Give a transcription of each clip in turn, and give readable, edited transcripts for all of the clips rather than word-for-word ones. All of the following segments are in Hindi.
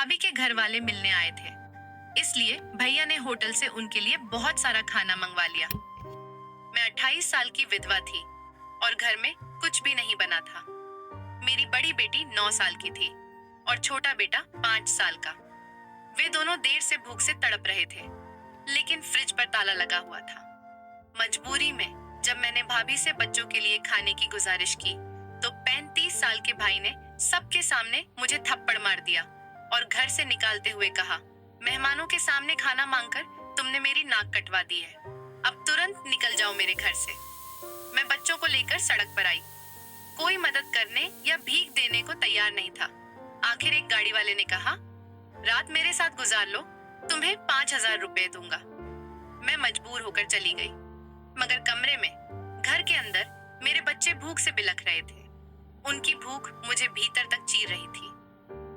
भाभी के घर वाले मिलने आए थे, इसलिए भैया ने होटल से उनके लिए बहुत सारा खाना मंगवा लिया। मैं 28 साल की विधवा थी और घर में कुछ भी नहीं बना था। मेरी बड़ी बेटी 9 साल की थी और छोटा बेटा 5 साल का। वे दोनों देर से भूख से तड़प रहे थे, लेकिन फ्रिज पर ताला लगा हुआ था। मजबूरी में जब मैंने भाभी से बच्चों के लिए खाने की गुजारिश की, तो 35 साल के भाई ने सबके सामने मुझे थप्पड़ मार दिया और घर से निकालते हुए कहा, मेहमानों के सामने खाना मांगकर तुमने मेरी नाक कटवा दी है। अब तुरंत निकल जाओ मेरे घर से। मैं बच्चों को लेकर सड़क पर आई। कोई मदद करने या भीख देने को तैयार नहीं था। आखिर एक गाड़ी वाले ने कहा, रात मेरे साथ गुजार लो, तुम्हें 5,000 रुपए दूंगा। मैं मजबूर होकर चली गई, मगर कमरे में, घर के अंदर मेरे बच्चे भूख से बिलख रहे थे। उनकी भूख मुझे भीतर तक चीर रही थी।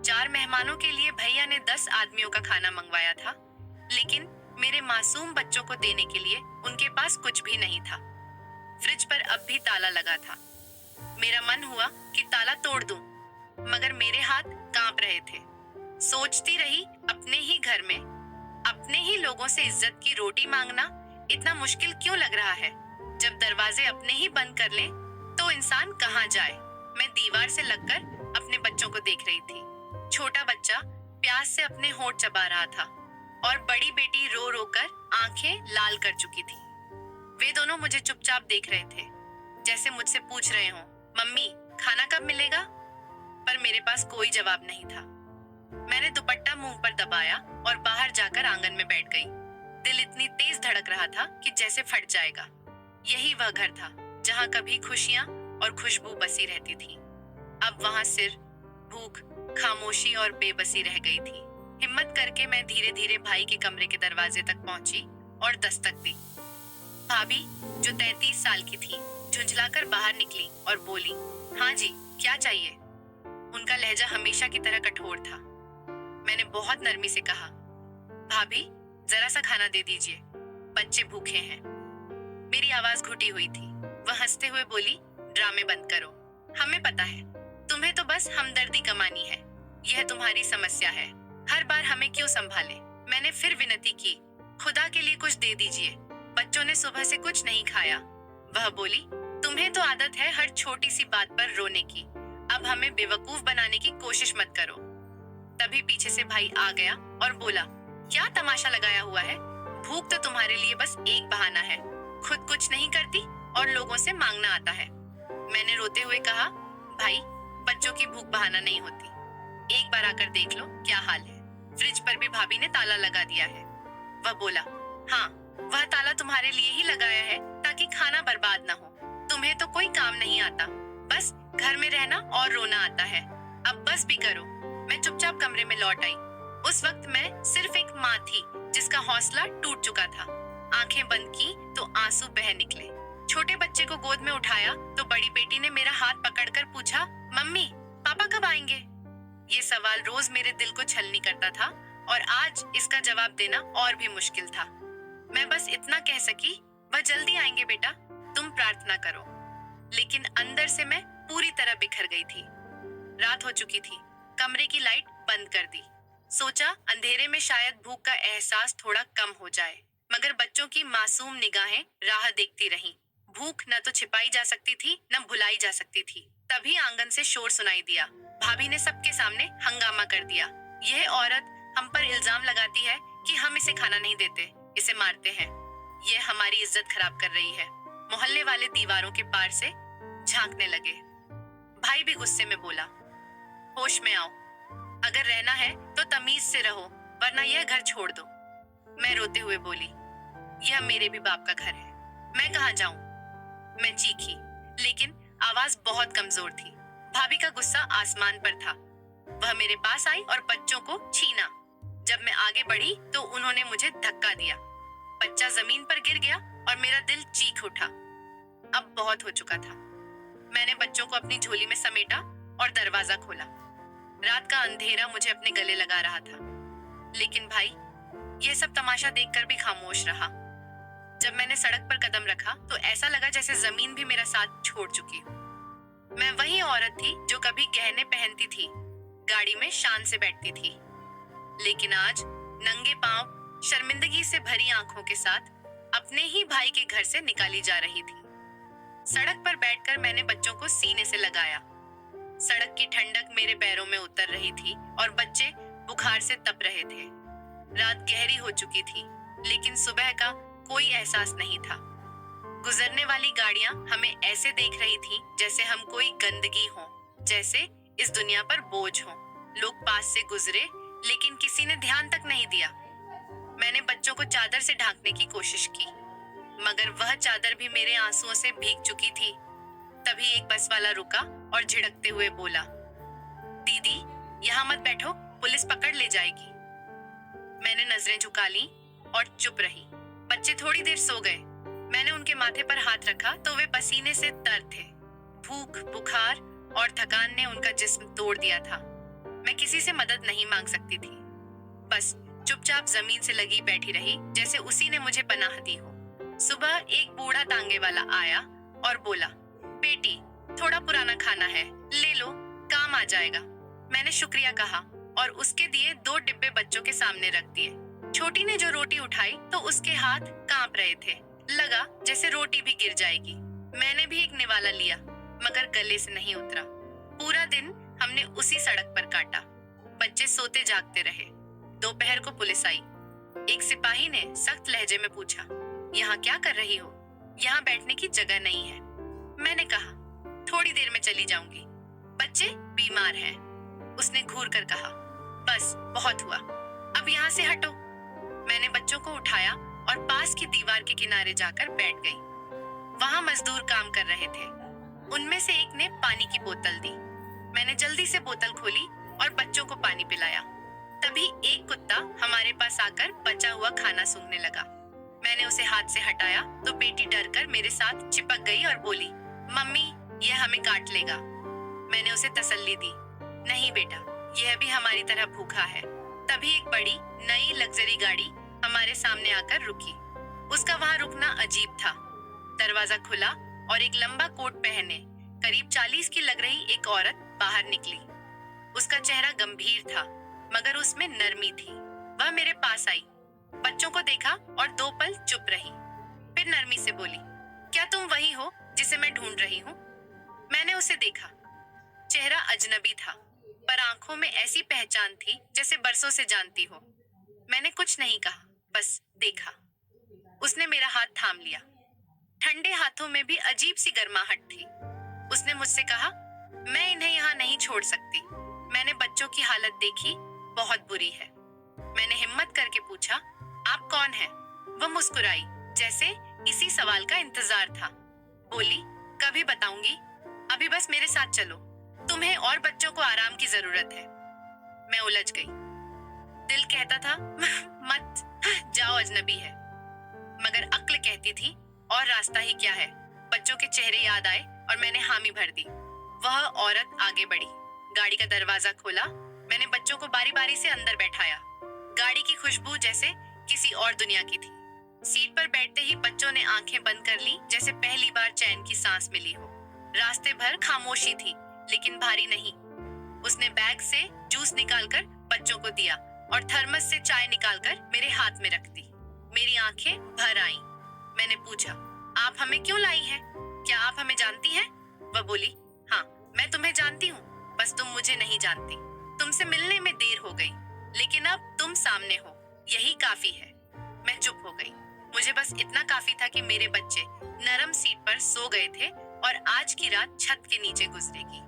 4 मेहमानों के लिए भैया ने 10 आदमियों का खाना मंगवाया था, लेकिन मेरे मासूम बच्चों को देने के लिए उनके पास कुछ भी नहीं था। फ्रिज पर अब भी ताला लगा था। मेरा मन हुआ कि ताला तोड़ दूं, मगर मेरे हाथ कांप रहे थे। सोचती रही, अपने ही घर में अपने ही लोगों से इज्जत की रोटी मांगना इतना मुश्किल क्यों लग रहा है। जब दरवाजे अपने ही बंद कर लें, तो इंसान कहाँ जाए। मैं दीवार से लगकर अपने बच्चों को देख रही थी। छोटा बच्चा प्यास से अपने होंठ चबा रहा था और बड़ी बेटी रो रो कर आंखें लाल कर चुकी थी। वे दोनों मुझे चुपचाप देख रहे थे, जैसे मुझसे पूछ रहे हों, मम्मी खाना कब मिलेगा? पर मेरे पास कोई जवाब नहीं था। मैंने दुपट्टा मुंह पर दबाया और बाहर जाकर आंगन में बैठ गई। दिल इतनी तेज धड़क रहा था कि जैसे फट जाएगा। यही वह घर था जहां कभी खुशियां और खुशबू बसी रहती थी। अब वहां सिर, भूख, खामोशी और बेबसी रह गई थी। हिम्मत करके मैं धीरे धीरे भाई के कमरे के दरवाजे तक पहुंची और दस्तक दी। भाभी, जो 33 साल की थी, झुंझलाकर बाहर निकली और बोली, हाँ जी, क्या चाहिए? उनका लहजा हमेशा की तरह कठोर था। मैंने बहुत नरमी से कहा, भाभी जरा सा खाना दे दीजिए, बच्चे भूखे हैं। मेरी आवाज घुटी हुई थी। वह हंसते हुए बोली, ड्रामे बंद करो, हमें पता है तुम्हें तो बस हमदर्दी कमानी है। यह तुम्हारी समस्या है, हर बार हमें क्यों संभाले। मैंने फिर विनती की, खुदा के लिए कुछ दे दीजिए, बच्चों ने सुबह से कुछ नहीं खाया। वह बोली, तुम्हें तो आदत है हर छोटी सी बात पर रोने की, अब हमें बेवकूफ बनाने की कोशिश मत करो। तभी पीछे से भाई आ गया और बोला, क्या तमाशा लगाया हुआ है? भूख तो तुम्हारे लिए बस एक बहाना है, खुद कुछ नहीं करती और लोगों से मांगना आता है। मैंने रोते हुए कहा, भाई बच्चों की भूख बहाना नहीं होती, एक बार आकर देख लो क्या हाल है। फ्रिज पर भी भाभी ने ताला लगा दिया है। वह बोला, हाँ, वह ताला तुम्हारे लिए ही लगाया है ताकि खाना बर्बाद ना हो। तुम्हें तो कोई काम नहीं आता, बस घर में रहना और रोना आता है। अब बस भी करो। मैं चुपचाप कमरे में लौट आई। उस वक्त मैं सिर्फ एक माँ थी जिसका हौसला टूट चुका था। आंखें बंद की तो आंसू बह निकले। छोटे बच्चे को गोद में उठाया तो बड़ी बेटी ने मेरा हाथ पकड़कर पूछा, मम्मी पापा कब आएंगे? ये सवाल रोज मेरे दिल को छलनी करता था और आज इसका जवाब देना और भी मुश्किल था। मैं बस इतना कह सकी, वह जल्दी आएंगे बेटा, तुम प्रार्थना करो। लेकिन अंदर से मैं पूरी तरह बिखर गई थी। रात हो चुकी थी। कमरे की लाइट बंद कर दी। सोचा अंधेरे में शायद भूख का एहसास थोड़ा कम हो जाए, मगर बच्चों की मासूम निगाहें राह देखती रहीं। भूख न तो छिपाई जा सकती थी, न भुलाई जा सकती थी। तभी आंगन से शोर सुनाई दिया। भाभी ने सबके सामने हंगामा कर दिया, यह औरत हम पर इल्जाम लगाती है कि हम इसे खाना नहीं देते, इसे मारते हैं। यह हमारी इज्जत खराब कर रही है। मोहल्ले वाले दीवारों के पार से झांकने लगे। भाई भी गुस्से में बोला, होश में आओ, अगर रहना है तो तमीज से रहो, वरना यह घर छोड़ दो। मैं रोते हुए बोली, यह मेरे भी बाप का घर है, मैं कहाँ जाऊं? मैं चीखी, लेकिन आवाज बहुत कमजोर थी। भाभी का गुस्सा आसमान पर था। वह मेरे पास आई और बच्चों को छीना। जब मैं आगे बढ़ी तो उन्होंने मुझे धक्का दिया। बच्चा जमीन पर गिर गया और मेरा दिल चीख उठा। अब बहुत हो चुका था। मैंने बच्चों को अपनी झोली में समेटा और दरवाजा खोला। रात का अंधेरा मुझे अपने गले लगा रहा था, लेकिन भाई यह सब तमाशा देखकर भी खामोश रहा। जब मैंने सड़क पर कदम रखा तो ऐसा लगा जैसे जमीन भी मेरा साथ छोड़ चुकी हो। मैं वही औरत थी जो कभी गहने पहनती थी, गाड़ी में शान से बैठती थी, लेकिन आज नंगे पांव शर्मिंदगी से भरी आंखों के साथ अपने ही भाई के घर से निकाली जा रही थी। सड़क पर बैठकर मैंने बच्चों को सीने से लगाया। सड़क की ठंडक मेरे पैरों में उतर रही थी और बच्चे बुखार से तप रहे थे। रात गहरी हो चुकी थी, लेकिन सुबह का कोई एहसास नहीं था। गुजरने वाली गाड़ियां हमें ऐसे देख रही थीं जैसे हम कोई गंदगी हो, जैसे इस दुनिया पर बोझ हो। लोग पास से गुजरे, लेकिन किसी ने ध्यान तक नहीं दिया। मैंने बच्चों को चादर से ढांकने की कोशिश की, मगर वह चादर भी मेरे आंसुओं से भीग चुकी थी। तभी एक बस वाला रुका और झिड़कते हुए बोला, दीदी यहाँ मत बैठो, पुलिस पकड़ ले जाएगी। मैंने नजरें झुका ली और चुप रही। बच्चे थोड़ी देर सो गए। मैंने उनके माथे पर हाथ रखा तो वे पसीने से तर थे। भूख, बुखार और थकान ने उनका जिस्म तोड़ दिया था। मैं किसी से मदद नहीं मांग सकती थी, बस चुपचाप जमीन से लगी बैठी रही, जैसे उसी ने मुझे पनाह दी हो। सुबह एक बूढ़ा तांगे वाला आया और बोला, बेटी थोड़ा पुराना खाना है, ले लो, काम आ जाएगा। मैंने शुक्रिया कहा और उसके दिए 2 डिब्बे बच्चों के सामने रख दिए। छोटी ने जो रोटी उठाई तो उसके हाथ कांप रहे थे। लगा जैसे रोटी भी गिर जाएगी। मैंने भी एक निवाला लिया, मगर गले से नहीं उतरा। पूरा दिन हमने उसी सड़क पर काटा। बच्चे सोते जागते रहे। दोपहर को पुलिस आई। एक सिपाही ने सख्त लहजे में पूछा, यहाँ क्या कर रही हो? यहाँ बैठने की जगह नहीं है। मैंने कहा, थोड़ी देर में चली जाऊंगी, बच्चे बीमार हैं। उसने घूर कर कहा, बस बहुत हुआ, अब यहाँ से हटो। मैंने बच्चों को उठाया और पास की दीवार के किनारे जाकर बैठ गई। वहां मजदूर काम कर रहे थे। उनमें से एक ने पानी की बोतल दी। मैंने जल्दी से बोतल खोली और बच्चों को पानी पिलाया। तभी एक कुत्ता हमारे पास आकर बचा हुआ खाना सूंघने लगा। मैंने उसे हाथ से हटाया तो बेटी डरकर मेरे साथ चिपक गई और बोली, मम्मी यह हमें काट लेगा। मैंने उसे तसल्ली दी, नहीं बेटा, यह भी हमारी तरह भूखा है। तभी एक बड़ी नई लग्जरी गाड़ी हमारे सामने आकर रुकी। उसका वहां रुकना अजीब था। दरवाजा खुला और एक लंबा कोट पहने करीब 40 की लग रही एक औरत बाहर निकली। उसका चेहरा गंभीर था, मगर उसमें नरमी थी। वह मेरे पास आई, बच्चों को देखा और 2 पल चुप रही। फिर नरमी से बोली, क्या तुम वही हो जिसे मैं ढूंढ रही हूँ? मैंने उसे देखा। चेहरा अजनबी था, पर आंखों में ऐसी पहचान थी जैसे बरसों से जानती हो। मैंने कुछ नहीं कहा, बस देखा। उसने मेरा हाथ थाम लिया। ठंडे हाथों में भी अजीब सी गर्माहट थी। उसने मुझसे कहा, मैं इन्हें यहाँ नहीं छोड़ सकती। मैंने बच्चों की हालत देखी, बहुत बुरी है। मैंने हिम्मत करके पूछा, आप कौन हैं? वह मुस्कुराई, जैसे इसी सवाल का इंतजार था। बोली, कभी बताऊंगी, अभी बस मेरे साथ चलो, तुम्हें और बच्चों को आराम की जरूरत है। मैं उलझ गई। दिल कहता था मत जाओ, अजनबी है, मगर अक्ल कहती थी और रास्ता ही क्या है। बच्चों के चेहरे याद आए और मैंने हामी भर दी। वह औरत आगे बढ़ी, गाड़ी का दरवाजा खोला। मैंने बच्चों को बारी बारी से अंदर बैठाया। गाड़ी की खुशबू जैसे किसी और दुनिया की थी। सीट पर बैठते ही बच्चों ने आंखें बंद कर ली, जैसे पहली बार चैन की सांस मिली हो। रास्ते भर खामोशी थी, लेकिन भारी नहीं। उसने बैग से जूस निकालकर बच्चों को दिया और थर्मस से चाय निकालकर मेरे हाथ में रख दी। मेरी आंखें भर आईं। मैंने पूछा, आप हमें क्यों लाई हैं? क्या आप हमें जानती हैं? वह बोली, हाँ, मैं तुम्हें जानती हूँ, बस तुम मुझे नहीं जानती। तुमसे मिलने में देर हो गई, लेकिन अब तुम सामने हो, यही काफी है। मैं चुप हो गई। मुझे बस इतना काफी था कि मेरे बच्चे नरम सीट पर सो गए थे और आज की रात छत के नीचे गुजरेगी।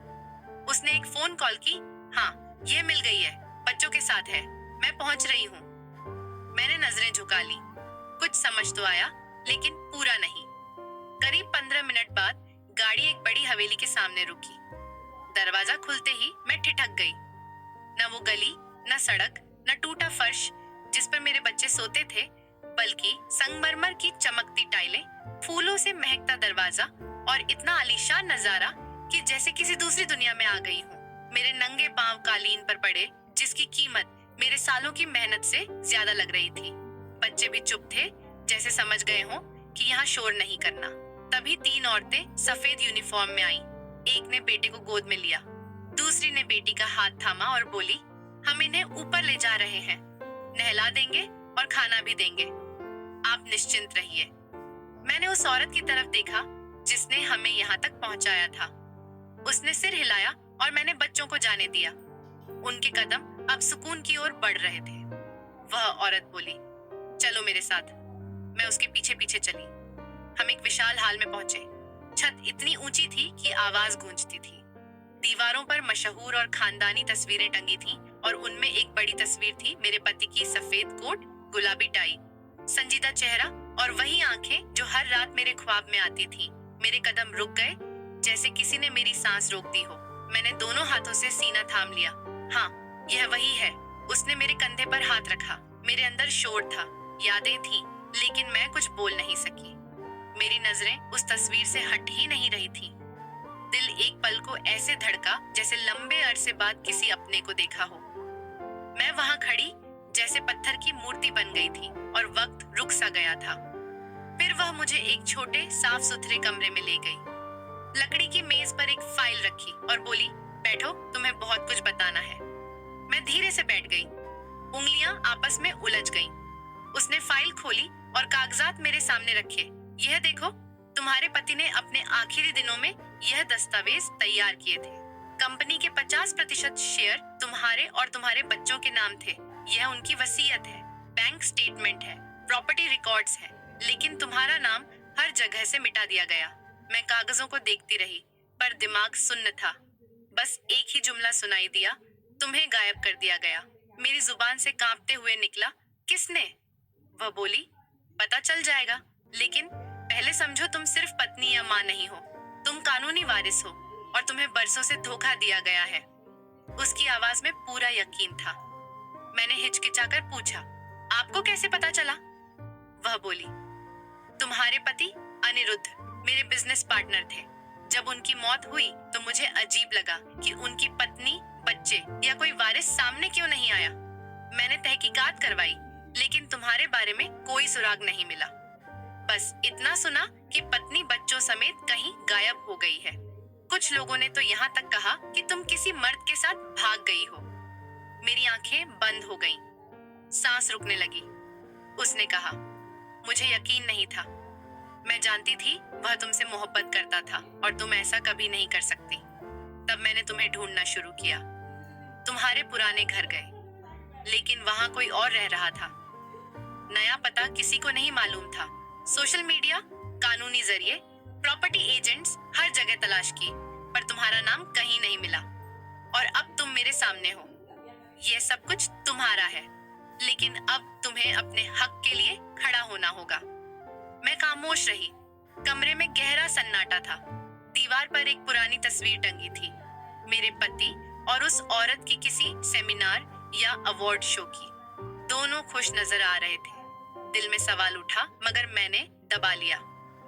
उसने एक फोन कॉल की। हाँ, यह मिल गई है, बच्चों के साथ है, मैं पहुंच रही हूँ। मैंने नजरें झुका ली। कुछ समझ तो आया, लेकिन पूरा नहीं। करीब 15 मिनट बाद गाड़ी एक बड़ी हवेली के सामने रुकी। दरवाजा खुलते ही मैं ठिठक गई। न वो गली, न सड़क, न टूटा फर्श जिस पर मेरे बच्चे सोते थे, बल्कि संगमरमर की चमकती टाइलें, फूलों से महकता दरवाजा और इतना आलीशान नजारा कि जैसे किसी दूसरी दुनिया में आ गई हूँ। मेरे नंगे पांव कालीन पर पड़े, जिसकी कीमत मेरे सालों की मेहनत से ज्यादा लग रही थी। बच्चे भी चुप थे, जैसे समझ गए हों कि यहाँ शोर नहीं करना। तभी 3 औरतें सफेद यूनिफॉर्म में आईं। एक ने बेटे को गोद में लिया, दूसरी ने बेटी का हाथ थामा और बोली, हम इन्हें ऊपर ले जा रहे हैं, नहला देंगे और खाना भी देंगे। आप निश्चिंत रहिए। मैंने उस औरत की तरफ देखा जिसने हमें यहाँ तक पहुंचाया था। उसने सिर हिलाया और मैंने बच्चों को जाने दिया। उनके कदम अब सुकून की ओर बढ़ रहे थे। वह औरत बोली, चलो मेरे साथ। मैं उसके पीछे पीछे चली। हम एक विशाल हाल में पहुंचे। छत इतनी ऊंची थी कि आवाज गूंजती थी। दीवारों पर मशहूर और खानदानी तस्वीरें टंगी थीं और उनमें एक बड़ी तस्वीर थी मेरे पति की सफेद कोट, गुलाबी टाई, संजीदा चेहरा और वही आंखें जो हर रात मेरे ख्वाब में आती थी। मेरे कदम रुक गए, जैसे किसी ने मेरी सांस रोक दी हो। मैंने दोनों हाथों से सीना थाम लिया। हाँ, यह वही है। उसने मेरे कंधे पर हाथ रखा। मेरे अंदर शोर था, यादें थीं, लेकिन मैं कुछ बोल नहीं सकी। मेरी नजरें उस तस्वीर से हट ही नहीं रही थीं। दिल एक पल को ऐसे धड़का जैसे लंबे अरसे बाद किसी अपने को देखा हो। मैं वहां खड़ी जैसे पत्थर की मूर्ति बन गई थी और वक्त रुक सा गया था। फिर वह मुझे एक छोटे साफ सुथरे कमरे में ले गई। लकड़ी की मेज पर एक फाइल रखी और बोली, बैठो, तुम्हें बहुत कुछ बताना है। मैं धीरे से बैठ गई। उंगलियां आपस में उलझ गईं। उसने फाइल खोली और कागजात मेरे सामने रखे। यह देखो, तुम्हारे पति ने अपने आखिरी दिनों में यह दस्तावेज तैयार किए थे। कंपनी के 50% शेयर तुम्हारे और तुम्हारे बच्चों के नाम थे। यह उनकी वसीयत है। बैंक स्टेटमेंट है, प्रॉपर्टी रिकॉर्ड्स है, लेकिन तुम्हारा नाम हर जगह से मिटा दिया गया। मैं कागजों को देखती रही, पर दिमाग सुन्न था। बस एक ही जुमला सुनाई दिया, तुम्हें गायब कर दिया गया। मेरी जुबान से कांपते हुए निकला, किसने? वह बोली, पता चल जाएगा, लेकिन पहले समझो तुम सिर्फ पत्नी या माँ नहीं हो, तुम कानूनी वारिस हो और तुम्हें बरसों से धोखा दिया गया है। उसकी आवाज में पूरा यकीन था। मैंने हिचकिचाकर पूछा, आपको कैसे पता चला? वह बोली, तुम्हारे पति अनिरुद्ध मेरे बिजनेस पार्टनर थे। जब उनकी मौत हुई तो मुझे अजीब लगा कि उनकी पत्नी, बच्चे या कोई वारिस सामने क्यों नहीं आया। मैंने तहकीकात करवाई, लेकिन तुम्हारे बारे में कोई सुराग नहीं मिला। बस इतना सुना कि पत्नी बच्चों समेत कहीं गायब हो गई है। कुछ लोगों ने तो यहाँ तक कहा कि तुम किसी मर्द के साथ भाग गई हो। मेरी आंखें बंद हो गईं, सांस रुकने लगी। उसने कहा, मुझे यकीन नहीं था। मैं जानती थी वह तुमसे मोहब्बत करता था और तुम ऐसा कभी नहीं कर सकती। तब मैंने तुम्हें ढूंढना शुरू किया। तुम्हारे पुराने घर गए, लेकिन वहां कोई और रह रहा था। नया पता किसी को नहीं मालूम था। सोशल मीडिया, कानूनी जरिए, प्रॉपर्टी एजेंट्स, हर जगह तलाश की, पर तुम्हारा नाम कहीं नहीं मिला। और अब तुम मेरे सामने हो। यह सब कुछ तुम्हारा है, लेकिन अब तुम्हें अपने हक के लिए खड़ा होना होगा। मैं खामोश रही। कमरे में गहरा सन्नाटा था। दीवार पर एक पुरानी तस्वीर टंगी थी, मेरे पति और उस औरत की किसी सेमिनार या अवार्ड शो की। दोनों खुश नजर आ रहे थे। दिल में सवाल उठा, मगर मैंने दबा लिया।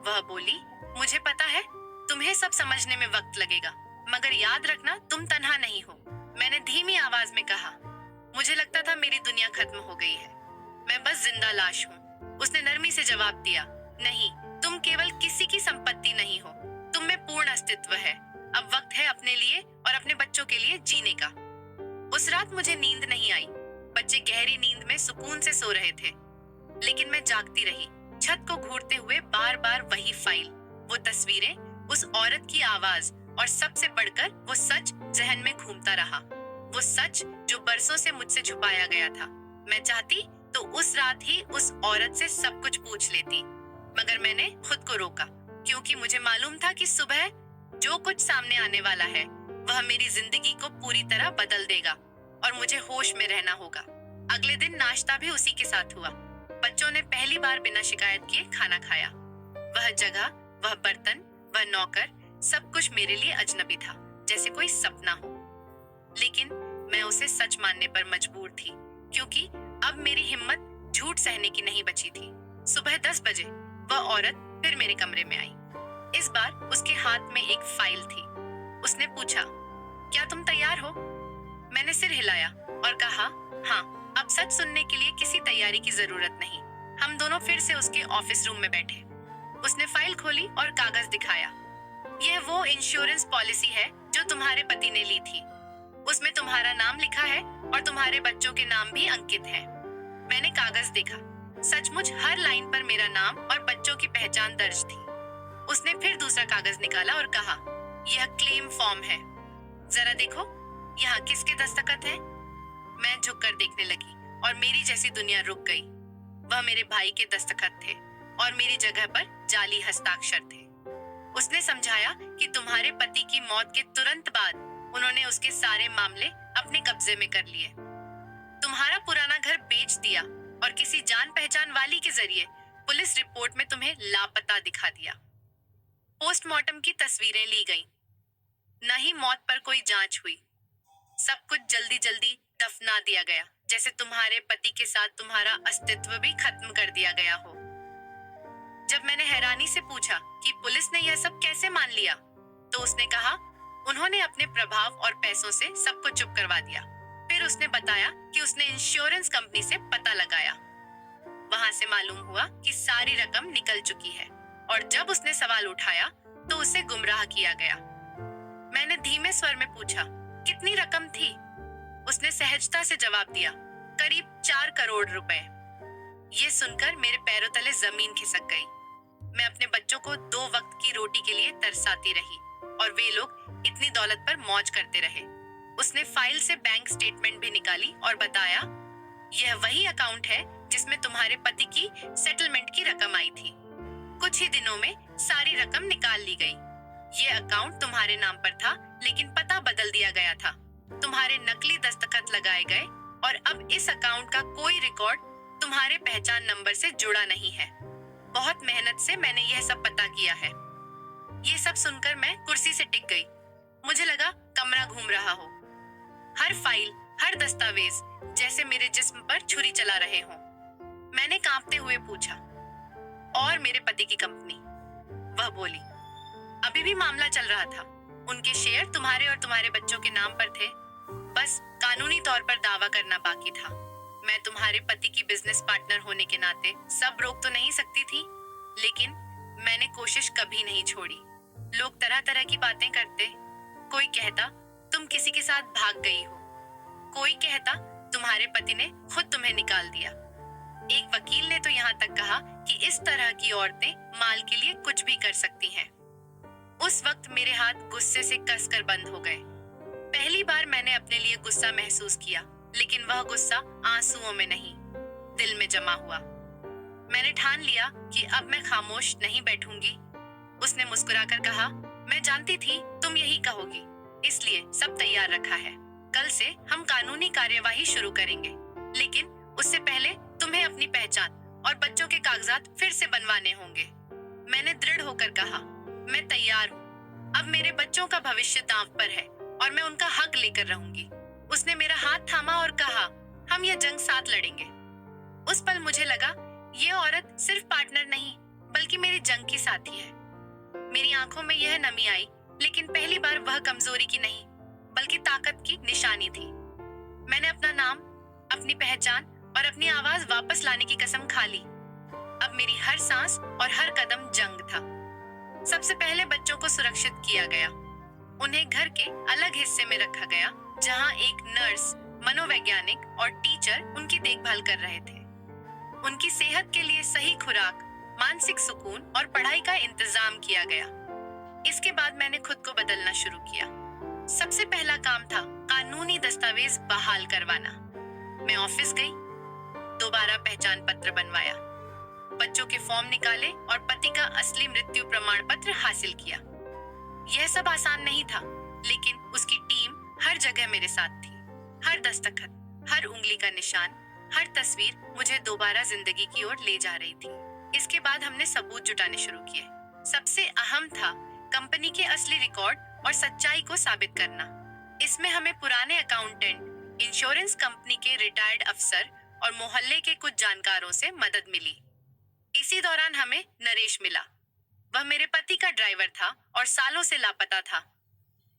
वह बोली, मुझे पता है तुम्हें सब समझने में वक्त लगेगा, मगर याद रखना तुम तन्हा नहीं हो। मैंने धीमी आवाज में कहा। मुझे लगता था मेरी दुनिया खत्म हो गई है, मैं बस जिंदा लाश हूँ। उसने नरमी से जवाब दिया, नहीं, तुम केवल किसी की संपत्ति नहीं हो, तुम में पूर्ण अस्तित्व है। अब वक्त है अपने लिए और अपने बच्चों के लिए जीने का। उस रात मुझे नींद नहीं आई। बच्चे गहरी नींद में सुकून से सो रहे थे, लेकिन मैं जागती रही। छत को घूरते हुए बार बार वही फाइल, वो तस्वीरें, उस औरत की आवाज और सबसे बढ़कर वो सच जहन में घूमता रहा। वो सच जो बरसों से मुझसे छुपाया गया था। मैं चाहती तो उस रात ही उस औरत से सब कुछ पूछ लेती, मगर मैंने खुद को रोका, क्योंकि मुझे मालूम था कि सुबह जो कुछ सामने आने वाला है वह मेरी जिंदगी को पूरी तरह बदल देगा और मुझे होश में रहना होगा। अगले दिन नाश्ता भी उसी के साथ हुआ। बच्चों ने पहली बार बिना शिकायत किए खाना खाया। वह जगह, वह बर्तन, वह नौकर, सब कुछ मेरे लिए अजनबी था, जैसे कोई सपना हो। लेकिन मैं उसे सच मानने पर मजबूर थी, क्योंकि अब मेरी हिम्मत झूठ सहने की नहीं बची थी। सुबह 10 बजे वह औरत फिर मेरे कमरे में आई। इस बार उसके हाथ में एक फाइल थी। उसने पूछा, क्या तुम तैयार हो? मैंने सिर हिलाया और कहा, हाँ। अब सच सुनने के लिए किसी तैयारी की जरूरत नहीं। हम दोनों फिर से उसके ऑफिस रूम में बैठे। उसने फाइल खोली और कागज दिखाया। यह वो इंश्योरेंस पॉलिसी है जो तुम्हारे पति ने ली थी। उसमें तुम्हारा नाम लिखा है और तुम्हारे बच्चों के नाम भी अंकित हैं। मैंने कागज देखा। सचमुच हर लाइन पर मेरा नाम और बच्चों की पहचान दर्ज थी। उसने फिर दूसरा कागज निकाला और कहा, यह क्लेम फॉर्म है। जरा देखो, यहाँ किसके दस्तखत हैं? मैं झुककर देखने लगी और मेरी जैसी दुनिया रुक गई। वह मेरे भाई के दस्तखत थे और मेरी जगह पर जाली हस्ताक्षर थे। उसने समझाया कि तुम्हारे पति की मौत के तुरंत बाद उन्होंने उसके सारे मामले अपने कब्जे में कर लिए। तुम्हारा पुराना घर बेच दिया और किसी जान पहचान वाली के जरिए पुलिस रिपोर्ट में तुम्हें लापता दिखा दिया। पोस्टमार्टम की तस्वीरें ली गईं। न ही मौत पर कोई जांच हुई। सब कुछ जल्दी जल्दी दफना दिया गया, जैसे तुम्हारे पति के साथ तुम्हारा अस्तित्व भी खत्म कर दिया गया हो। जब मैंने हैरानी से पूछा कि पुलिस ने यह सब कैसे मान लिया, तो उसने कहा, उन्होंने अपने प्रभाव और पैसों से सबको चुप करवा दिया। फिर उसने बताया कि उसने इंश्योरेंस कंपनी से पता लगाया। वहां से मालूम हुआ कि सारी रकम निकल चुकी है और जब उसने सवाल उठाया तो उसे गुमराह किया गया। मैंने धीमे स्वर में पूछा, कितनी रकम थी? उसने सहजता से जवाब दिया, करीब 4 करोड़ रुपए। ये सुनकर मेरे पैरों तले जमीन खिसक गई। मैं अपने बच्चों को 2 वक्त की रोटी के लिए तरसाती रही और वे लोग इतनी दौलत पर मौज करते रहे। उसने फाइल से बैंक स्टेटमेंट भी निकाली और बताया, यह वही अकाउंट है जिसमें तुम्हारे पति की सेटलमेंट की रकम आई थी। कुछ ही दिनों में सारी रकम निकाल ली गई। ये अकाउंट तुम्हारे नाम पर था, लेकिन पता बदल दिया गया था। तुम्हारे नकली दस्तखत लगाए गए और अब इस अकाउंट का कोई रिकॉर्ड तुम्हारे पहचान नंबर से जुड़ा नहीं है। बहुत मेहनत से मैंने यह सब पता किया है। ये सब सुनकर मैं कुर्सी से टिक गई। मुझे लगा कमरा घूम रहा हो। हर फाइल, हर दस्तावेज जैसे मेरे जिस्म पर छुरी चला रहे हों। मैंने कांपते हुए पूछा, और मेरे पति की कंपनी? वह बोली, अभी भी मामला चल रहा था। उनके शेयर तुम्हारे और तुम्हारे बच्चों के नाम पर थे। बस कानूनी तौर पर दावा करना बाकी था। मैं तुम्हारे पति की बिजनेस पार्टनर होने के नाते सब रोक तो नहीं सकती थी, लेकिन मैंने कोशिश कभी नहीं छोड़ी। लोग तरह तरह की बातें करते। कोई कहता तुम किसी के साथ भाग गई हो, कोई कहता तुम्हारे पति ने खुद तुम्हें निकाल दिया। एक वकील ने तो यहाँ तक कहा कि इस तरह की औरतें माल के लिए कुछ भी कर सकती हैं। उस वक्त मेरे हाथ गुस्से से कसकर बंद हो गए। पहली बार मैंने अपने लिए गुस्सा महसूस किया, लेकिन वह गुस्सा आंसुओं में नहीं, दिल में जमा हुआ। मैंने ठान लिया कि अब मैं खामोश नहीं बैठूंगी। उसने मुस्कुराकर कहा, मैं जानती थी तुम यही कहोगी, इसलिए सब तैयार रखा है। कल से हम कानूनी कार्यवाही शुरू करेंगे, लेकिन उससे पहले तुम्हें अपनी पहचान और बच्चों के कागजात फिर से बनवाने होंगे। मैंने दृढ़ होकर कहा, मैं तैयार हूँ। अब मेरे बच्चों का भविष्य दांव पर है और मैं उनका हक लेकर रहूंगी। उसने मेरा हाथ थामा और कहा, हम यह जंग साथ लड़ेंगे। उस पल मुझे लगा ये औरत सिर्फ पार्टनर नहीं, बल्कि मेरी जंग की साथी है। मेरी आंखों में यह नमी आई, लेकिन पहली बार वह कमजोरी की नहीं, बल्कि ताकत की निशानी थी। मैंने अपना नाम, अपनी पहचान और अपनी आवाज वापस लाने की कसम खा ली। अब मेरी हर सांस और हर कदम जंग था। सबसे पहले बच्चों को सुरक्षित किया गया। उन्हें घर के अलग हिस्से में रखा गया, जहां एक नर्स, मनोवैज्ञानिक और टीचर उनकी देखभाल कर रहे थे। उनकी सेहत के लिए सही खुराक, मानसिक सुकून और पढ़ाई का इंतजाम किया गया। इसके बाद मैंने खुद को बदलना शुरू किया। सबसे पहला काम था कानूनी दस्तावेज बहाल करवाना। मैं ऑफिस गई, दोबारा पहचान पत्र बनवाया, बच्चों के फॉर्म निकाले और पति का असली मृत्यु प्रमाण पत्र हासिल किया। यह सब आसान नहीं था, लेकिन उसकी टीम हर जगह मेरे साथ थी। हर दस्तखत, हर उंगली का निशान, हर तस्वीर मुझे दोबारा जिंदगी की ओर ले जा रही थी। इसके बाद हमने सबूत जुटाने शुरू किए। सबसे अहम था कंपनी के असली रिकॉर्ड और सच्चाई को साबित करना। इसमें हमें पुराने अकाउंटेंट, इंश्योरेंस कंपनी के रिटायर्ड अफसर और मोहल्ले के कुछ जानकारों से मदद मिली। इसी दौरान हमें नरेश मिला। वह मेरे पति का ड्राइवर था और सालों से लापता था।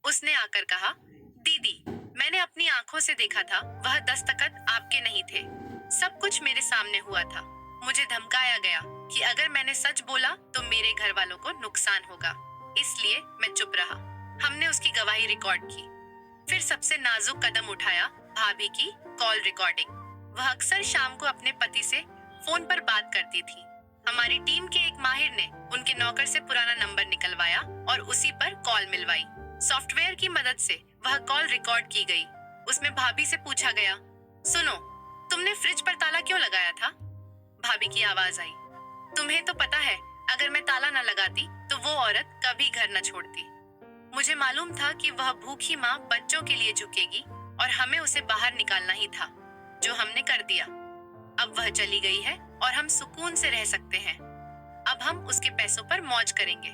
उसने आकर कहा, दीदी, मैंने अपनी आंखों से देखा था, वह दस्तखत आपके नहीं थे। सब कुछ मेरे सामने हुआ था। मुझे धमकाया गया कि अगर मैंने सच बोला तो मेरे घर वालों को नुकसान होगा, इसलिए मैं चुप रहा। हमने उसकी गवाही रिकॉर्ड की। फिर सबसे नाजुक कदम उठाया भाभी की कॉल रिकॉर्डिंग। वह अक्सर शाम को अपने पति से फोन पर बात करती थी। हमारी टीम के एक माहिर ने उनके नौकर से पुराना नंबर निकलवाया और उसी पर कॉल मिलवाई। सॉफ्टवेयर की मदद से वह कॉल रिकॉर्ड की गई। उसमें भाभी से पूछा गया, सुनो, तुमने फ्रिज पर ताला क्यों लगाया था? भाभी की आवाज आई, तुम्हें तो पता है, अगर मैं ताला न लगाती तो वो औरत कभी घर न छोड़ती। मुझे मालूम था कि वह भूखी माँ बच्चों के लिए झुकेगी और हमें उसे बाहर निकालना ही था, जो हमने कर दिया। अब वह चली गई है और हम सुकून से रह सकते हैं। अब हम उसके पैसों पर मौज करेंगे।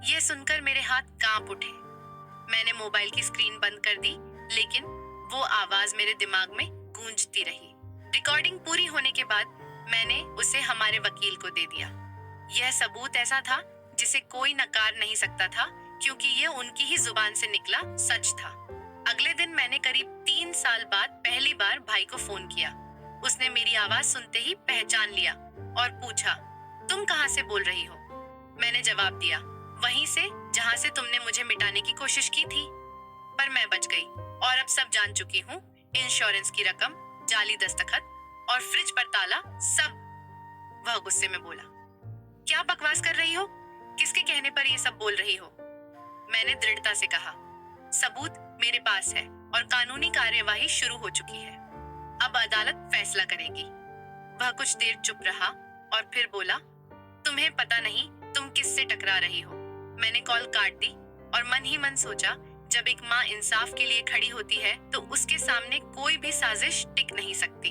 यह सुनकर मेरे हाथ कांप उठे। मैंने मोबाइल की स्क्रीन बंद कर दी, लेकिन वो आवाज मेरे दिमाग में गूंजती रही। रिकॉर्डिंग पूरी होने के बाद मैंने उसे हमारे वकील को दे दिया। यह सबूत ऐसा था जिसे कोई नकार नहीं सकता था, क्योंकि यह उनकी ही जुबान से निकला सच था। अगले दिन मैंने करीब 3 साल बाद पहली बार भाई को फोन किया। उसने मेरी आवाज सुनते ही पहचान लिया और पूछा, तुम कहाँ से बोल रही हो? मैंने जवाब दिया, वहीं से जहाँ से तुमने मुझे मिटाने की कोशिश की थी। पर मैं बच गई और अब सब जान चुकी हूँ। इंश्योरेंस की रकम, जाली दस्तखत और फ्रिज पर ताला, सब। वह गुस्से में बोला, क्या बकवास कर रही हो? किसके कहने पर ये सब बोल रही हो? मैंने दृढ़ता से कहा, सबूत मेरे पास है और कानूनी कार्यवाही शुरू हो चुकी है। अब अदालत फैसला करेगी। वह कुछ देर चुप रहा और फिर बोला, तुम्हें पता नहीं तुम किससे टकरा रही हो। मैंने कॉल काट दी और मन ही मन सोचा, जब एक माँ इंसाफ के लिए खड़ी होती है तो उसके सामने कोई भी साजिश टिक नहीं सकती।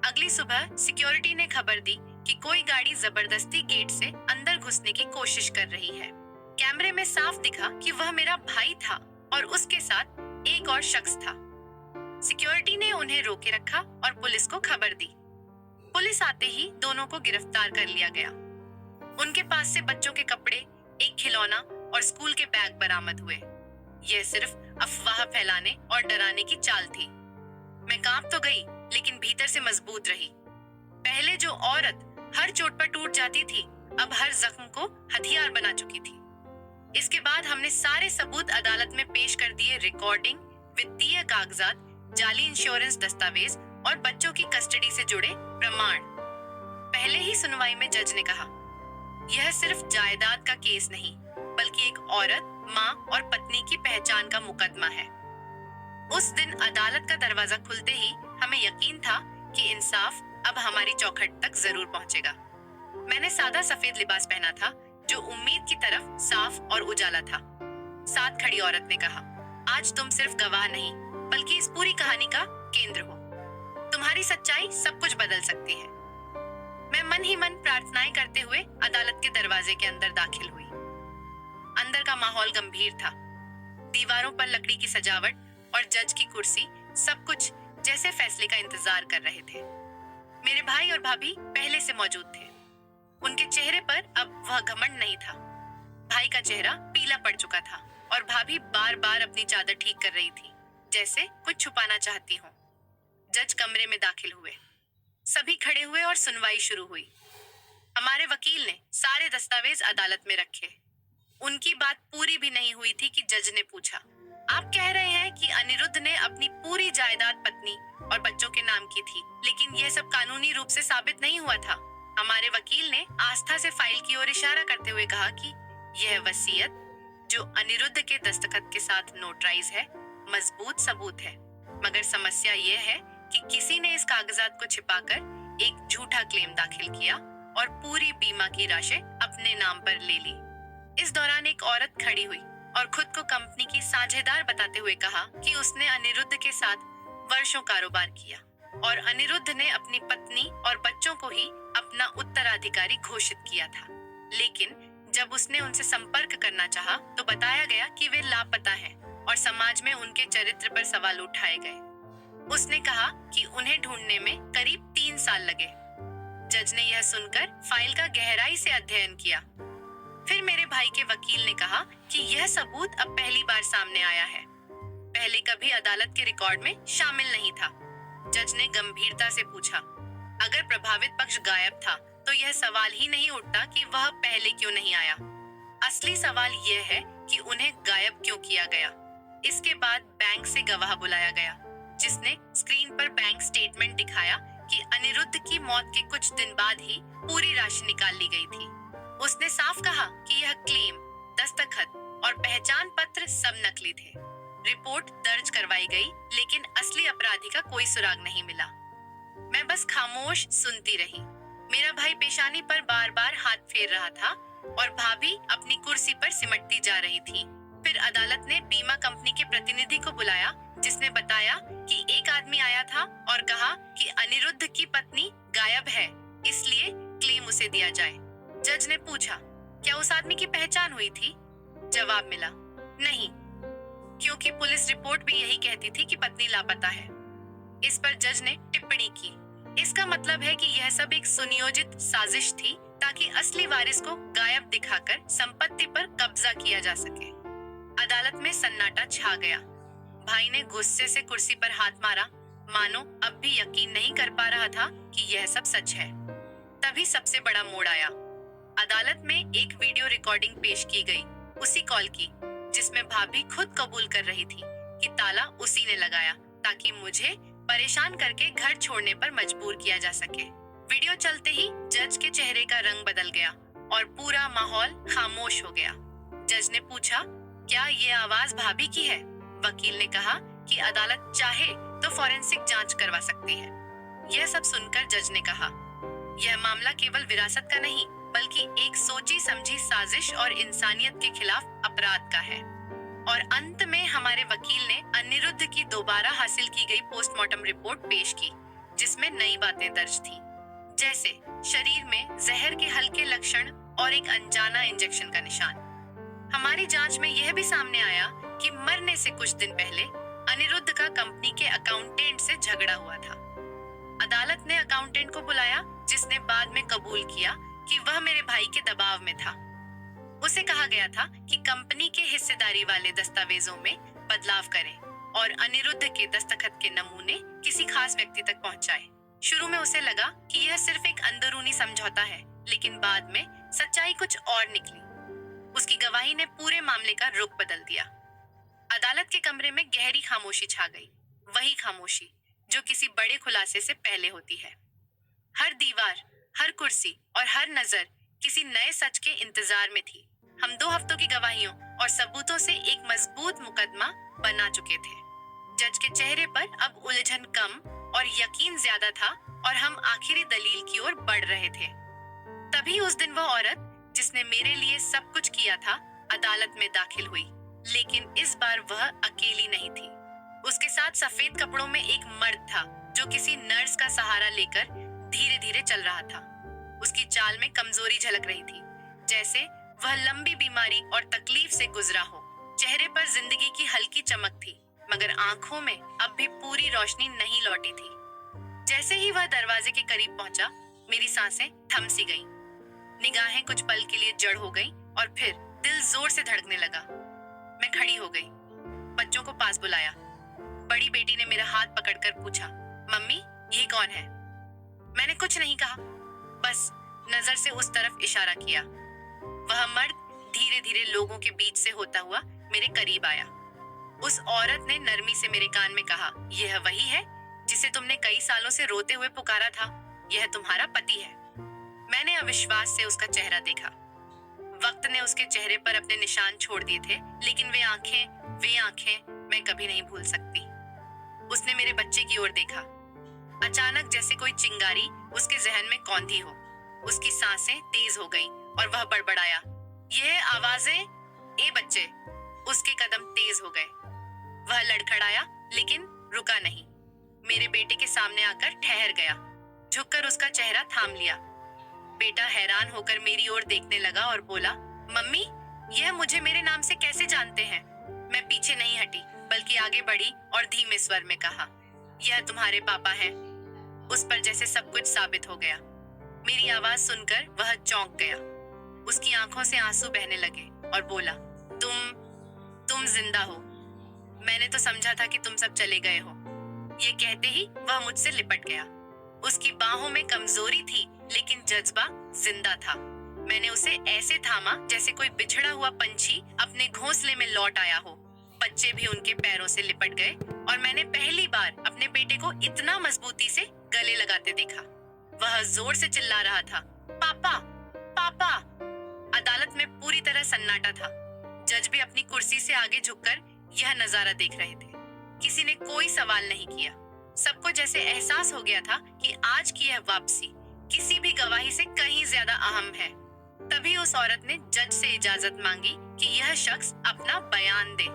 अगली सुबह सिक्योरिटी ने खबर दी कि कोई गाड़ी जबरदस्ती गेट से अंदर घुसने की कोशिश कर रही है। कैमरे में साफ दिखा कि वह मेरा भाई था और उसके साथ एक और शख्स था। सिक्योरिटी ने उन्हें रोके रखा और पुलिस को खबर दी। पुलिस आते ही दोनों को गिरफ्तार कर लिया गया। उनके पास से बच्चों के कपड़े, एक खिलौना और स्कूल के बैग बरामद हुए। यह सिर्फ अफवाह फैलाने और डराने की चाल थी। मैं कांप तो गई, लेकिन भीतर से मजबूत रही। पहले जो औरत हर चोट पर टूट जाती थी, अब हर जख्म को हथियार बना चुकी थी। इसके बाद हमने सारे सबूत अदालत में पेश कर दिए। रिकॉर्डिंग, वित्तीय कागजात, जाली इंश्योरेंस दस्तावेज और बच्चों की कस्टडी से जुड़े प्रमाण। पहले ही सुनवाई में जज ने कहा, यह सिर्फ जायदाद का केस नहीं, बल्कि एक औरत, माँ और पत्नी की पहचान का मुकदमा है। उस दिन अदालत का दरवाजा खुलते ही हमें यकीन था कि इंसाफ अब हमारी चौखट तक जरूर पहुंचेगा। मैंने सादा सफेद लिबास पहना था, जो उम्मीद की तरफ साफ और उजाला था। साथ खड़ी औरत ने कहा, आज तुम सिर्फ गवाह नहीं, बल्कि इस पूरी कहानी का केंद्र हो। तुम्हारी सच्चाई सब कुछ बदल सकती है। मैं मन ही मन प्रार्थनाएं करते हुए अदालत के दरवाजे के अंदर दाखिल हुई। अंदर का माहौल गंभीर था। दीवारों पर लकड़ी की सजावट और जज की कुर्सी, सब कुछ जैसे फैसले का इंतजार कर रहे थे। मेरे भाई और भाभी पहले से मौजूद थे। उनके चेहरे पर अब वह घमंड नहीं था। भाई का चेहरा पीला पड़ चुका था और भाभी बार बार अपनी चादर ठीक कर रही थी, जैसे कुछ छुपाना चाहती हो। जज कमरे में दाखिल हुए। सभी खड़े हुए और सुनवाई शुरू हुई। हमारे वकील ने सारे दस्तावेज अदालत में रखे। उनकी बात पूरी भी नहीं हुई थी कि जज ने पूछा, आप कह रहे हैं कि अनिरुद्ध ने अपनी पूरी जायदाद पत्नी और बच्चों के नाम की थी, लेकिन यह सब कानूनी रूप से साबित नहीं हुआ था। हमारे वकील ने आस्था से फाइल की ओर इशारा करते हुए कहा कि यह वसीयत, जो अनिरुद्ध के दस्तखत के साथ नोटराइज है, मजबूत सबूत है। मगर समस्या यह है कि किसी ने इस कागजात को छिपाकर एक झूठा क्लेम दाखिल किया और पूरी बीमा की राशि अपने नाम पर ले ली। इस दौरान एक औरत खड़ी हुई और खुद को कंपनी की साझेदार बताते हुए कहा कि उसने अनिरुद्ध के साथ वर्षों कारोबार किया और अनिरुद्ध ने अपनी पत्नी और बच्चों को ही अपना उत्तराधिकारी घोषित किया था। लेकिन जब उसने उनसे संपर्क करना चाहा, तो बताया गया कि वे लापता हैं और समाज में उनके चरित्र पर सवाल उठाए गए। उसने कहा कि उन्हें ढूंढने में करीब 3 साल लगे। जज ने यह सुनकर फाइल का गहराई से अध्ययन किया। फिर मेरे भाई के वकील ने कहा कि यह सबूत अब पहली बार सामने आया है, पहले कभी अदालत के रिकॉर्ड में शामिल नहीं था। जज ने गंभीरता से पूछा, अगर प्रभावित पक्ष गायब था तो यह सवाल ही नहीं उठता कि वह पहले क्यों नहीं आया। असली सवाल यह है कि उन्हें गायब क्यों किया गया। इसके बाद बैंक से गवाह बुलाया गया। जिसने स्क्रीन पर बैंक स्टेटमेंट दिखाया कि अनिरुद्ध की मौत के कुछ दिन बाद ही पूरी राशि निकाल ली गई थी। उसने साफ कहा कि यह क्लेम, दस्तखत और पहचान पत्र सब नकली थे। रिपोर्ट दर्ज करवाई गई, लेकिन असली अपराधी का कोई सुराग नहीं मिला। मैं बस खामोश सुनती रही। मेरा भाई पेशानी पर बार बार हाथ फेर रहा था और भाभी अपनी कुर्सी पर सिमटती जा रही थी। फिर अदालत ने बीमा कंपनी के प्रतिनिधि को बुलाया, जिसने बताया कि एक आदमी आया था और कहा कि अनिरुद्ध की पत्नी गायब है, इसलिए क्लेम उसे दिया जाए। जज ने पूछा, क्या उस आदमी की पहचान हुई थी? जवाब मिला, नहीं, क्योंकि पुलिस रिपोर्ट भी यही कहती थी कि पत्नी लापता है। इस पर जज ने टिप्पणी की, इसका मतलब है कि यह सब एक सुनियोजित साजिश थी ताकि असली वारिस को गायब दिखाकर संपत्ति पर कब्जा किया जा सके। अदालत में सन्नाटा छा गया। भाई ने गुस्से से कुर्सी पर हाथ मारा, मानो अब भी यकीन नहीं कर पा रहा था कि यह सब सच है। तभी सबसे बड़ा मोड़ आया। अदालत में एक वीडियो रिकॉर्डिंग पेश की गई, उसी कॉल की जिसमें भाभी खुद कबूल कर रही थी कि ताला उसी ने लगाया ताकि मुझे परेशान करके घर छोड़ने पर मजबूर किया जा सके। वीडियो चलते ही जज के चेहरे का रंग बदल गया और पूरा माहौल खामोश हो गया। जज ने पूछा, क्या ये आवाज भाभी की है? वकील ने कहा कि अदालत चाहे तो फॉरेंसिक जांच करवा सकती है। यह सब सुनकर जज ने कहा, यह मामला केवल विरासत का नहीं, बल्कि एक सोची समझी साजिश और इंसानियत के खिलाफ अपराध का है। और अंत में हमारे वकील ने अनिरुद्ध की दोबारा हासिल की गई पोस्टमार्टम रिपोर्ट पेश की, जिसमें नई बातें दर्ज थी, जैसे शरीर में जहर के हल्के लक्षण और एक अनजाना इंजेक्शन का निशान। हमारी जांच में यह भी सामने आया कि मरने से कुछ दिन पहले अनिरुद्ध का कंपनी के अकाउंटेंट से झगड़ा हुआ था। अदालत ने अकाउंटेंट को बुलाया, जिसने बाद में कबूल किया कि वह मेरे भाई के दबाव में था। उसे कहा गया था कि कंपनी के हिस्सेदारी वाले दस्तावेजों में बदलाव करे और अनिरुद्ध के दस्तखत के नमूने किसी खास व्यक्ति तक पहुंचाए। शुरू में उसे लगा कि यह सिर्फ एक अंदरूनी समझौता है, लेकिन बाद में सच्चाई कुछ और निकली। उसकी गवाही ने पूरे मामले का रुख बदल दिया। अदालत के कमरे में गहरी खामोशी छा गई, वही खामोशी जो किसी बड़े खुलासे से पहले होती है। हर दीवार, हर कुर्सी और हर नजर किसी नए सच के इंतजार में थी। हम 2 हफ्तों की गवाहियों और सबूतों से एक मजबूत मुकदमा बना चुके थे। जज के चेहरे पर अब उलझन कम और यकीन ज्यादा था और हम आखिरी दलील की ओर बढ़ रहे थे। तभी उस दिन वह औरत जिसने मेरे लिए सब कुछ किया था, अदालत में दाखिल हुई, लेकिन इस बार वह अकेली नहीं थी। उसके साथ सफेद कपड़ों में एक मर्द था जो किसी नर्स का सहारा लेकर धीरे धीरे चल रहा था। उसकी चाल में कमजोरी झलक रही थी, जैसे वह लंबी बीमारी और तकलीफ से गुजरा हो। चेहरे पर जिंदगी की हल्की चमक थी, मगर आंखों में अब भी पूरी रोशनी नहीं लौटी थी। जैसे ही वह दरवाजे के करीब पहुंचा, मेरी सांसें थम सी गईं। निगाहें कुछ पल के लिए जड़ हो गईं और फिर दिल जोर से धड़कने लगा। मैं खड़ी हो गई, बच्चों को पास बुलाया। बड़ी बेटी ने मेरा हाथ पकड़कर पूछा, मम्मी, ये कौन है? मैंने कुछ नहीं कहा, बस नजर से उस तरफ इशारा किया। वह मर्द धीरे धीरे लोगों के बीच से होता हुआ मेरे करीब आया। उस औरत ने नरमी से मेरे कान में कहा, यह वही है जिसे तुमने कई सालों से रोते हुए पुकारा था। यह तुम्हारा पति है। मैंने अविश्वास से उसका चेहरा देखा। वक्त ने उसके चेहरे पर अपने निशान छोड़ दिए थे, लेकिन वे आंखें मैं कभी नहीं भूल सकती। उसने मेरे बच्चे की ओर देखा। अचानक जैसे कोई चिंगारी उसके जहन में कौंधी हो। उसकी सांसें तेज हो गईं और वह बड़बड़ाया, यह आवाजें, ए बच्चे। उसके कदम तेज हो गए। वह लड़खड़ाया, लेकिन रुका नहीं। मेरे बेटे के सामने आकर ठहर गया। झुककर उसका चेहरा थाम लिया। बेटा हैरान होकर मेरी ओर देखने लगा और बोला, मम्मी, यह मुझे मेरे नाम से कैसे जानते हैं? मैं पीछे नहीं हटी, बल्कि आगे बढ़ी और धीमे स्वर में कहा, यह तुम्हारे पापा हैं। उस पर जैसे सब कुछ साबित हो गया। मेरी आवाज सुनकर वह चौंक गया। उसकी आंखों से आंसू बहने लगे और बोला, तुम जिंदा हो। मैंने तो समझा था कि तुम सब चले गए हो। ये कहते ही वह मुझसे लिपट गया। उसकी बाहों में कमजोरी थी, लेकिन जज्बा जिंदा था। मैंने उसे ऐसे थामा जैसे कोई बिछड़ा हुआ पंछी अपने घोंसले में लौट आया हो। बच्चे भी उनके पैरों से लिपट गए और मैंने पहली बार अपने बेटे को इतना मजबूती से गले लगाते देखा। वह जोर से चिल्ला रहा था, पापा, पापा। अदालत में पूरी तरह सन्नाटा था। जज भी अपनी कुर्सी से आगे झुककर यह नजारा देख रहे थे। किसी ने कोई सवाल नहीं किया। सबको जैसे एहसास हो गया था कि आज की यह वापसी किसी भी गवाही से कहीं ज्यादा अहम है। तभी उस औरत ने जज से इजाजत मांगी कि यह शख्स अपना बयान दे।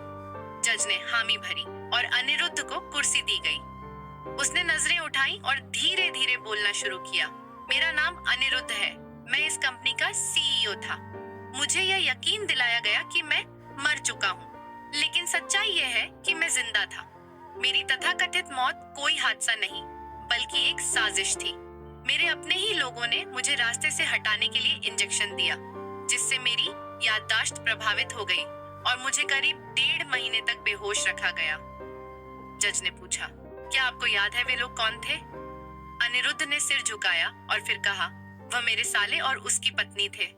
जज ने हामी भरी और अनिरुद्ध को कुर्सी दी गई। उसने नजरें उठाई और धीरे धीरे बोलना शुरू किया। मेरा नाम अनिरुद्ध है। मैं इस कंपनी का सीईओ था। मुझे यह यकीन दिलाया गया कि मैं मर चुका हूँ, लेकिन सच्चाई यह है कि मैं जिंदा था। मेरी तथाकथित मौत कोई हादसा नहीं, बल्कि एक साजिश थी। मेरे अपने ही लोगों ने मुझे रास्ते से हटाने के लिए इंजेक्शन दिया, जिससे मेरी याददाश्त प्रभावित हो गई और मुझे करीब 1.5 महीने तक बेहोश रखा गया। जज ने पूछा, क्या आपको याद है वे लोग कौन थे? अनिरुद्ध ने सिर झुकाया और फिर कहा, वह मेरे साले और उसकी पत्नी थे।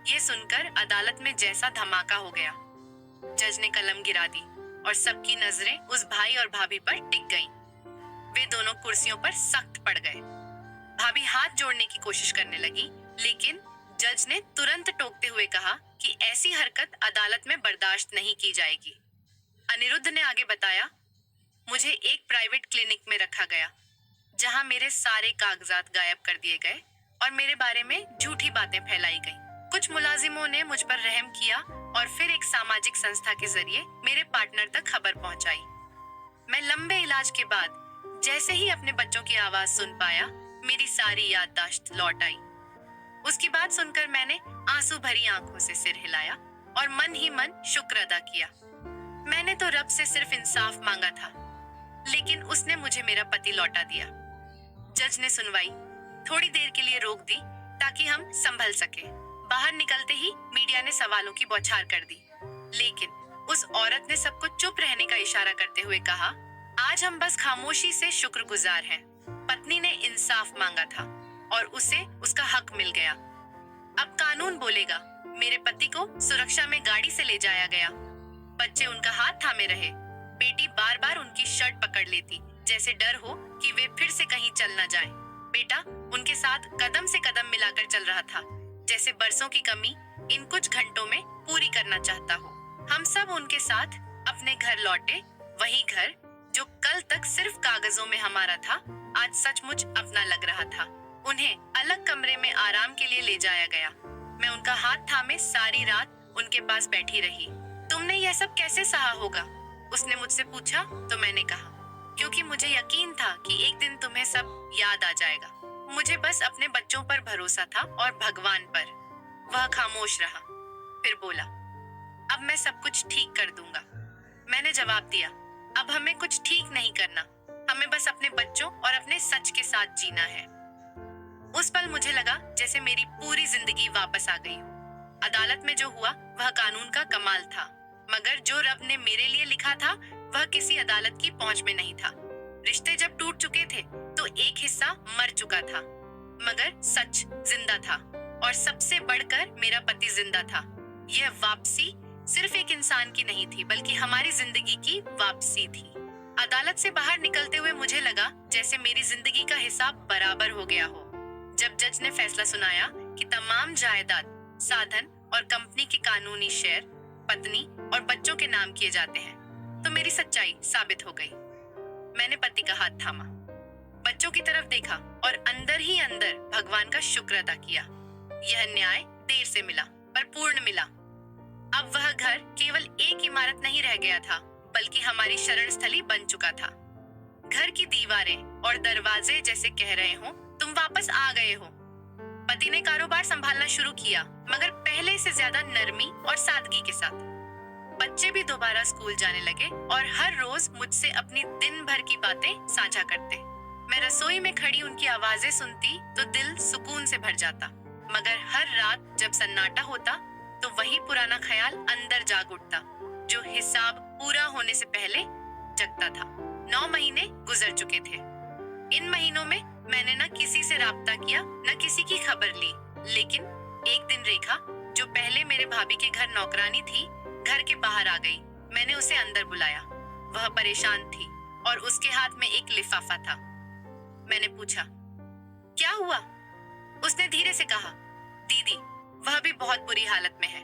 यह सुनकर अदालत में जैसा धमाका हो गया। जज ने कलम गिरा दी और सबकी नजरें उस भाई और भाभी पर टिक गईं। वे दोनों कुर्सियों पर सख्त पड़ गए। भाभी हाथ जोड़ने की कोशिश करने लगी, लेकिन जज ने तुरंत टोकते हुए कहा कि ऐसी हरकत अदालत में बर्दाश्त नहीं की जाएगी। अनिरुद्ध ने आगे बताया, मुझे एक प्राइवेट क्लिनिक में रखा गया, जहां मेरे सारे कागजात गायब कर दिए गए और मेरे बारे में झूठी बातें फैलाई गईं। कुछ मुलाजिमों ने मुझ पर रहम किया और फिर एक सामाजिक संस्था के जरिए मेरे पार्टनर तक खबर पहुंचाई। मैं लंबे इलाज के बाद जैसे ही अपने बच्चों की आवाज सुन पाया, मेरी सारी याददाश्त लौट आई। उसकी बात सुनकर मैंने आंसू भरी आंखों से सिर हिलाया और मन ही मन शुक्र अदा किया। मैंने तो रब से सिर्फ इंसाफ मांगा था, लेकिन उसने मुझे मेरा पति लौटा दिया। जज ने सुनवाई थोड़ी देर के लिए रोक दी ताकि हम संभल सके। बाहर निकलते ही मीडिया ने सवालों की बौछार कर दी, लेकिन उस औरत ने सबको चुप रहने का इशारा करते हुए कहा, आज हम बस खामोशी से शुक्रगुजार हैं। पत्नी ने इंसाफ मांगा था और उसे उसका हक मिल गया। अब कानून बोलेगा। मेरे पति को सुरक्षा में गाड़ी से ले जाया गया। बच्चे उनका हाथ थामे रहे। बेटी बार बार उनकी शर्ट पकड़ लेती, जैसे डर हो कि वे फिर से कहीं चल न जाएं। बेटा उनके साथ कदम से कदम मिलाकर चल रहा था, जैसे बरसों की कमी इन कुछ घंटों में पूरी करना चाहता हो। हम सब उनके साथ अपने घर लौटे। वही घर जो कल तक सिर्फ कागजों में हमारा था, आज सचमुच अपना लग रहा था। उन्हें अलग कमरे में आराम के लिए ले जाया गया। मैं उनका हाथ थामे सारी रात उनके पास बैठी रही। तुमने यह सब कैसे सहा होगा? उसने मुझसे पूछा तो मैंने कहा, क्योंकि मुझे यकीन था कि एक दिन तुम्हें सब याद आ जाएगा। मुझे बस अपने बच्चों पर भरोसा था और भगवान पर। वह खामोश रहा, फिर बोला, अब मैं सब कुछ ठीक कर दूंगा। मैंने जवाब दिया, अब हमें कुछ ठीक नहीं करना, हमें बस अपने बच्चों और अपने सच के साथ जीना है। उस पल मुझे लगा जैसे मेरी पूरी जिंदगी वापस आ गई हो। अदालत में जो हुआ वह कानून का कमाल था, मगर जो रब ने मेरे लिए लिखा था वह किसी अदालत की पहुंच में नहीं था। रिश्ते जब टूट चुके थे तो एक हिस्सा मर चुका था, मगर सच जिंदा था और सबसे बढ़कर मेरा पति जिंदा था। यह वापसी सिर्फ एक इंसान की नहीं थी, बल्कि हमारी जिंदगी की वापसी थी। अदालत से बाहर निकलते हुए मुझे लगा जैसे मेरी जिंदगी का हिसाब बराबर हो गया हो। जब जज ने फैसला सुनाया कि तमाम जायदाद, साधन और कंपनी के कानूनी शेयर पत्नी और बच्चों के नाम किए जाते हैं, तो मेरी सच्चाई साबित हो गई। मैंने पति का हाथ थामा, बच्चों की तरफ देखा और अंदर ही अंदर भगवान का शुक्र अदा किया। यह न्याय देर से मिला, पर पूर्ण मिला। अब वह घर केवल एक इमारत नहीं रह गया था, बल्कि हमारी शरण स्थली बन चुका था। घर की दीवारें और दरवाजे जैसे कह रहे हो, तुम वापस आ गए हो। पति ने कारोबार संभालना शुरू किया, मगर पहले से ज्यादा नरमी और सादगी के साथ। बच्चे भी दोबारा स्कूल जाने लगे और हर रोज मुझसे अपनी दिन भर की बातें साझा करते। मैं रसोई में खड़ी उनकी आवाजें सुनती तो दिल सुकून से भर जाता, मगर हर रात जब सन्नाटा होता तो वही पुराना ख्याल अंदर जाग उठता, जो हिसाब पूरा होने से पहले जगता था। 9 महीने गुजर चुके थे। इन महीनों में मैंने न किसी से राब्ता किया, न किसी की खबर ली, लेकिन एक दिन रेखा, जो पहले मेरे भाभी के घर नौकरानी थी, घर के बाहर आ गई। मैंने उसे अंदर बुलाया। वह परेशान थी, और उसके हाथ में एक लिफाफा था। मैंने पूछा, क्या हुआ? उसने धीरे से कहा, दीदी, वह भी बहुत बुरी हालत में है,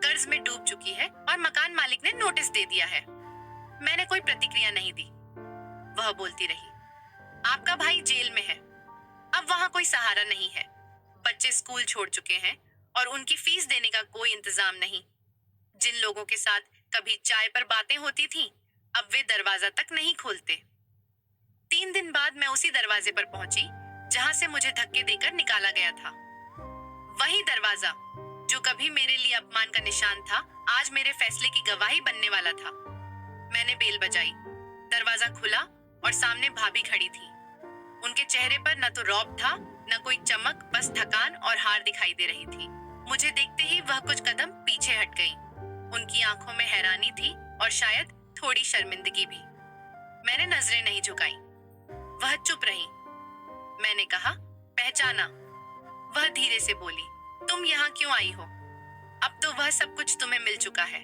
कर्ज में डूब चुकी है और मकान मालिक ने नोटिस दे दिया है। मैंने कोई प्रतिक्रिया नहीं दी। वह बोलती रही, आपका भाई जेल में है, अब वहां कोई सहारा नहीं है, बच्चे स्कूल छोड़ चुके हैं और उनकी फीस देने का कोई इंतजाम नहीं। जिन लोगों के साथ कभी चाय पर बातें होती थीं, अब वे दरवाजा तक नहीं खोलते। 3 दिन बाद मैं उसी दरवाजे पर पहुंची जहां से मुझे धक्के देकर निकाला गया था। वही दरवाजा जो कभी मेरे लिए अपमान का निशान था, आज मेरे फैसले की गवाही बनने वाला था। मैंने बेल बजाई, दरवाजा खुला और सामने भाभी खड़ी थी। उनके चेहरे पर न तो रौब था, न कोई चमक, बस थकान और हार दिखाई दे रही थी। मुझे देखते ही वह कुछ कदम पीछे हट गई। उनकी आंखों में हैरानी थी और शायद थोड़ी शर्मिंदगी भी। मैंने नजरें नहीं झुकाई। वह चुप रही। मैंने कहा, पहचाना? वह धीरे से बोली, तुम यहाँ क्यों आई हो? अब तो वह सब कुछ तुम्हें मिल चुका है।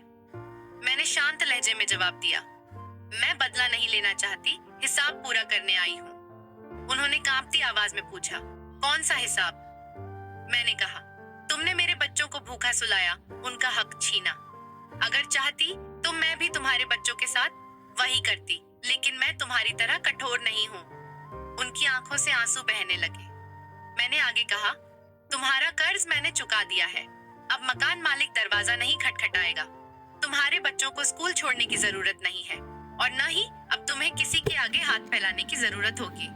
मैंने शांत लहजे में जवाब दिया, मैं बदला नहीं लेना चाहती, हिसाब पूरा करने आई हूँ। उन्होंने कांपती आवाज में पूछा, कौन सा हिसाब? मैंने कहा, तुमने मेरे बच्चों को भूखा सुलाया, उनका हक छीना। अगर चाहती तो मैं भी तुम्हारे बच्चों के साथ वही करती, लेकिन मैं तुम्हारी तरह कठोर नहीं हूँ। उनकी आंखों से आंसू बहने लगे। मैंने आगे कहा, तुम्हारा कर्ज मैंने चुका दिया है, अब मकान मालिक दरवाजा नहीं खटखटाएगा। तुम्हारे बच्चों को स्कूल छोड़ने की जरूरत नहीं है और न ही अब तुम्हें किसी के आगे हाथ फैलाने की जरूरत होगी।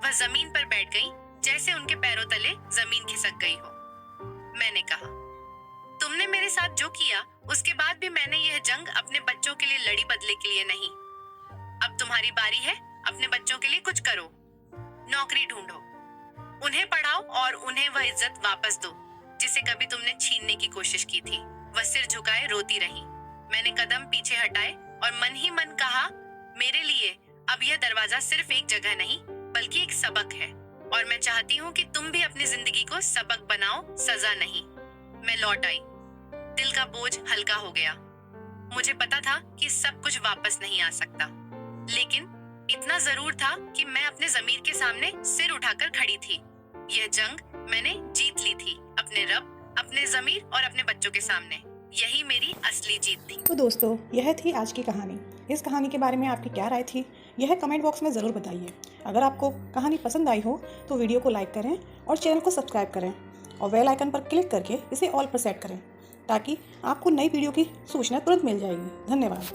वह जमीन पर बैठ गई, जैसे उनके पैरों तले जमीन खिसक गई हो। मैंने कहा, तुमने मेरे साथ जो किया, उसके बाद भी मैंने यह जंग अपने बच्चों के लिए लड़ी, बदले के लिए नहीं। अब तुम्हारी बारी है, अपने बच्चों के लिए कुछ करो, नौकरी ढूंढो, उन्हें पढ़ाओ और उन्हें वह इज्जत वापस दो जिसे कभी तुमने छीनने की कोशिश की थी। वह सिर झुकाए रोती रही। मैंने कदम पीछे हटाए और मन ही मन कहा, मेरे लिए अब यह दरवाजा सिर्फ एक जगह नहीं, बल्कि एक सबक है और मैं चाहती हूँ कि तुम भी अपनी जिंदगी को सबक बनाओ, सजा नहीं। मैं लौट आई। दिल का बोझ हल्का हो गया। मुझे पता था कि सब कुछ वापस नहीं आ सकता, लेकिन इतना जरूर था कि मैं अपने ज़मीर के सामने सिर उठाकर खड़ी थी। यह जंग मैंने जीत ली थी, अपने रब, अपने ज़मीर और अपने बच्चों के सामने। यही मेरी असली जीत थी। तो दोस्तों, यह थी आज की कहानी। इस कहानी के बारे में आपकी क्या राय थी, यह कमेंट बॉक्स में ज़रूर बताइए। अगर आपको कहानी पसंद आई हो तो वीडियो को लाइक करें और चैनल को सब्सक्राइब करें और बेल आइकन पर क्लिक करके इसे ऑल पर सेट करें, ताकि आपको नई वीडियो की सूचना तुरंत मिल जाएगी। धन्यवाद।